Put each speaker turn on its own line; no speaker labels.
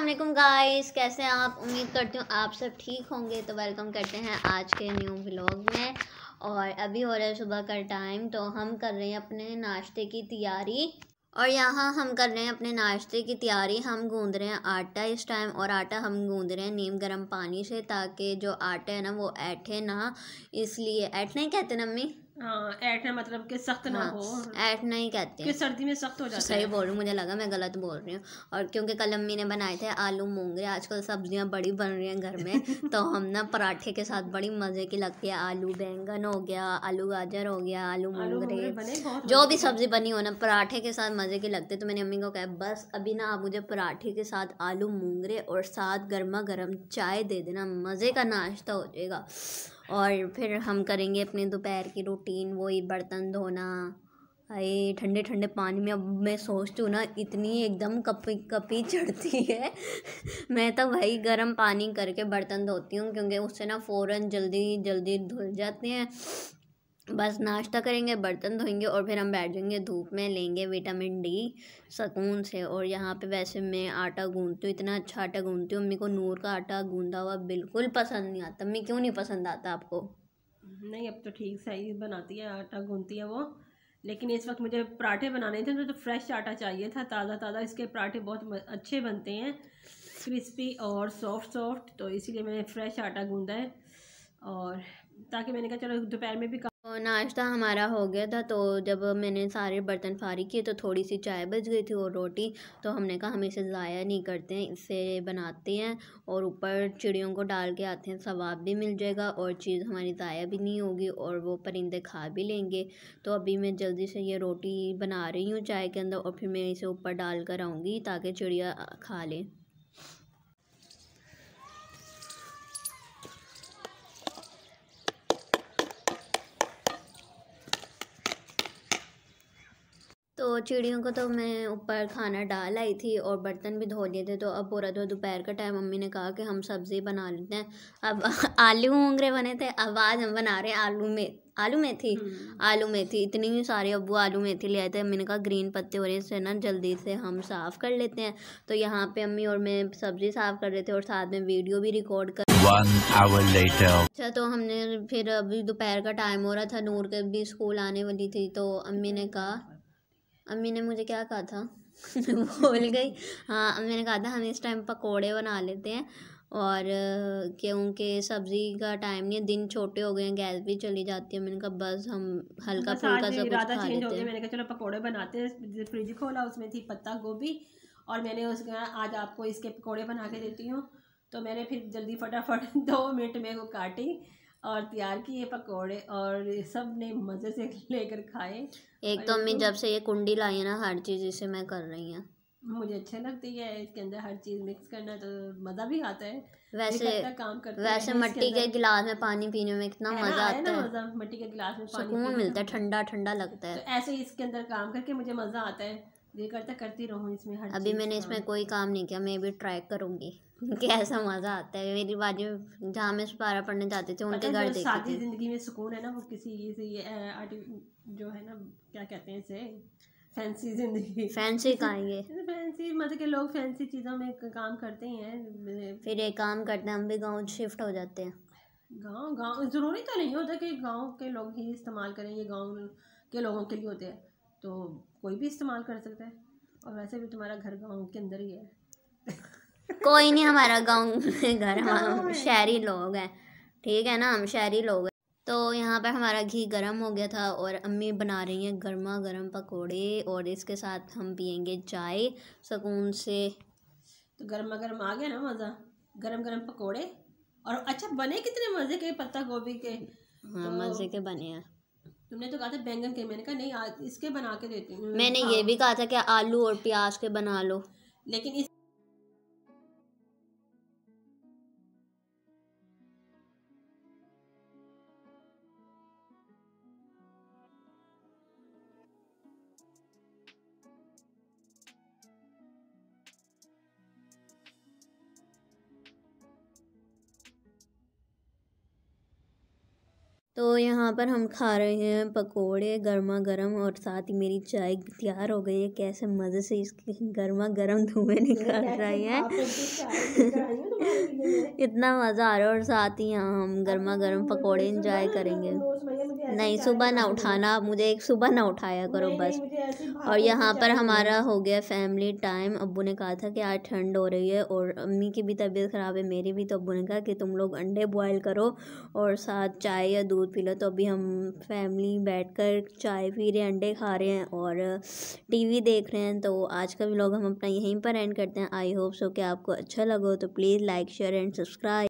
वालेकुम गाइस, कैसे हैं आप। उम्मीद करती हूँ आप सब ठीक होंगे। तो वेलकम करते हैं आज के न्यू व्लॉग में। और अभी हो रहा है सुबह का टाइम, तो हम कर रहे हैं अपने नाश्ते की तैयारी। और यहाँ हम कर रहे हैं अपने नाश्ते की तैयारी। हम गूंद रहे हैं आटा इस टाइम, और आटा हम गूंद रहे हैं नीम गर्म पानी से, ताकि जो आटा है ना वो ऐठे ना। इसलिए ऐठना ही कहते हैं ना अम्मी।
हाँ, ऐठना मतलब कि सख्त ना
हाँ,
हो,
ऐठना ही कहते
कि
हैं।
सर्दी में सख्त हो जाता
सही
है।
बोल रही हूँ, मुझे लगा मैं गलत बोल रही हूँ। और क्योंकि कल अम्मी ने बनाए थे आलू मूंगरे, आजकल सब्जियां बड़ी बन रही हैं घर में, तो हम ना पराठे के साथ बड़ी मज़े की लगती है। आलू बैंगन हो गया, आलू गाजर हो गया, आलू
आलू
मूंगरे,
मोगरे बने बहुत
जो
मजे
भी
के थे।
सब्जी बनी हो ना पराठे के साथ मज़े की लगती है। तो मैंने अम्मी को कहा बस अभी ना आप मुझे पराठे के साथ आलू मूंगरे और साथ गर्मा गर्म चाय दे देना, मज़े का नाश्ता हो जाएगा। और फिर हम करेंगे अपने दोपहर की रूटीन, वही बर्तन धोना। हाय ठंडे ठंडे पानी में अब मैं सोचती हूँ ना, इतनी एकदम कपी कपी चढ़ती है। मैं तो भाई गर्म पानी करके बर्तन धोती हूँ, क्योंकि उससे ना फ़ौरन जल्दी जल्दी धुल जाते हैं। बस नाश्ता करेंगे, बर्तन धोएंगे और फिर हम बैठ जाएंगे धूप में, लेंगे विटामिन डी सुकून से। और यहाँ पे वैसे मैं आटा गूंदती हूँ, इतना अच्छा आटा गूंदती हूँ। अम्मी को नूर का आटा गूंदा हुआ बिल्कुल पसंद नहीं आता। अम्मी क्यों नहीं पसंद आता आपको?
नहीं, अब तो ठीक सही बनाती है, आटा गूंथती है वो। लेकिन इस वक्त मुझे पराठे बनाने थे तो फ्रेश आटा चाहिए था, ताज़ा ताज़ा। इसके पराठे बहुत अच्छे बनते हैं, क्रिस्पी और सॉफ्ट सॉफ्ट। तो इसीलिए मैंने फ्रेश आटा गूंदा है, और ताकि मैंने कहा चलो दोपहर में भी
तो नाश्ता हमारा हो गया था। तो जब मैंने सारे बर्तन फारिग किए तो थोड़ी सी चाय बच गई थी और रोटी। तो हमने कहा हम इसे ज़ाया नहीं करते हैं, इससे बनाते हैं और ऊपर चिड़ियों को डाल के आते हैं, सवाब भी मिल जाएगा और चीज़ हमारी ज़ाया भी नहीं होगी और वो परिंदे खा भी लेंगे। तो अभी मैं जल्दी से ये रोटी बना रही हूँ चाय के अंदर, और फिर मैं इसे ऊपर डाल कर आऊँगी ताकि चिड़िया खा लें। तो चिड़ियों को तो मैं ऊपर खाना डाल आई थी और बर्तन भी धो लिए थे। तो अब पूरा तो दोपहर का टाइम, मम्मी ने कहा कि हम सब्ज़ी बना लेते हैं। अब आलू मूंगरे बने थे, अब आज हम बना रहे हैं आलू मेथी। आलू मेथी इतनी सारी अब्बू आलू मेथी ले आए थे। अम्मी ने कहा ग्रीन पत्ते हो रहे हैं, इससे ना जल्दी से हम साफ़ कर लेते हैं। तो यहाँ पे अम्मी और मैं सब्ज़ी साफ़ कर रहे थे और साथ में वीडियो भी रिकॉर्ड कर।
1 hour later.
अच्छा, तो हमने फिर अभी दोपहर का टाइम हो रहा था, नूर के भी स्कूल आने वाली थी। तो अम्मी ने मुझे क्या कहा था मैं भूल गई। हाँ, अम्मी ने कहा था हम इस टाइम पकोड़े बना लेते हैं, और क्योंकि सब्ज़ी का टाइम नहीं है, दिन छोटे हो गए हैं, गैस भी चली जाती है। मैंने कहा बस हम हल्का
बस
फुल्का
आज
सा कुछ
इरादा
खा
चेंज हो
लेते
गया।
हैं।
मैंने कहा चलो पकोड़े बनाते हैं। फ्रिज खोला, उसमें थी पत्ता गोभी, और मैंने उसके आज आपको इसके पकोड़े बना के देती हूँ। तो मैंने फिर जल्दी फटाफट 2 मिनट में वो काटी और तैयार किए पकोड़े, और सब ने मज़े से लेकर खाए।
एक
और
तो अम्मी
बिल्कुल
जब से ये कुंडी लाई है ना, हर चीज़ इसे मैं कर रही हूँ।
मुझे अच्छी लगती है इसके अंदर हर चीज़ मिक्स करना, तो मज़ा भी आता है। दिल
वैसे
करता है काम करते
वैसे
रहें इसके
मट्टी के
अंदर।
गिलास में पानी पीने में कितना
है ना,
मज़ा
आया
आता
ना
है,
मज़ा मिट्टी के गिलास में पानी
सुकून
पीने
मिलता
का।
है, ठंडा ठंडा लगता
तो
है।
ऐसे ही इसके अंदर काम करके मुझे मज़ा आता है, दिल करता है करती रहूँ इसमें हर
अभी
चीज़
मैंने
काम।
इसमें कोई काम नहीं किया, मैं भी ट्राई करूँगी कि ऐसा मज़ा आता है। मेरी बाजू जहाँ मैं सुपारा पढ़ने जाती थी
पता
उनके
है,
घर
जो
देखी
सादी
थी।
ज़िंदगी में सुकून है ना, वो किसी ये जो है ना, क्या कहते हैं इसे, फैंसी ज़िंदगी।
फैंसी कहाँ है ये?
फैंसी मतलब कि लोग फैंसी चीज़ों में काम करते ही हैं।
फिर एक काम करते हैं, हम भी गाँव शिफ्ट हो जाते हैं।
गांव गांव ज़रूरी तो नहीं होता कि गांव के लोग ही इस्तेमाल करें, ये गांव के लोगों के लिए होते हैं। तो कोई भी इस्तेमाल कर सकता है, और वैसे भी तुम्हारा घर गांव के अंदर ही है।
कोई नहीं, हमारा गाँव में घर,
गाँव
हम
में
शहरी लोग हैं, ठीक है ना, हम शहरी लोग हैं। तो यहाँ पर हमारा घी गर्म हो गया था और अम्मी बना रही हैं गर्मा गर्म पकोड़े, और इसके साथ हम पियेंगे चाय सुकून से।
तो गर्मा गर्म आ गया ना मज़ा, गरम गरम पकोड़े। और अच्छा बने कितने मज़े के पत्ता गोभी के।
हाँ,
तो
मज़े के बने हैं।
तुमने तो कहा था बैंगन के, मैंने कहा नहीं आज इसके बना के देती हूँ,
मैंने ये
खाओ।
भी कहा था कि आलू और प्याज के बना लो।
लेकिन इस
तो यहाँ पर हम खा रहे हैं पकोड़े गर्मा गर्म और साथ ही मेरी चाय तैयार हो गई है। कैसे मज़े से इसके गर्मा गर्म धुएं निकल रही हैं। इतना मज़ा आ रहा है। और साथ ही यहाँ हम गर्मा गर्म पकोड़े इंजॉय करेंगे। नहीं सुबह ना उठाना, आप मुझे एक सुबह ना उठाया करो बस। और यहाँ पर हमारा हो गया फैमिली टाइम। अब्बू ने कहा था कि आज ठंड हो रही है और अम्मी की भी तबीयत ख़राब है, मेरी भी, तो अब्बू ने कहा कि तुम लोग अंडे बॉयल करो और साथ चाय या दूध पी लो। तो अभी हम फैमिली बैठकर चाय पी रहे हैं, अंडे खा रहे हैं और टीवी देख रहे हैं। तो आज का व्लॉग हम अपना यहीं पर एंड करते हैं। आई होप सो कि आपको अच्छा लगा हो तो please like share and subscribe.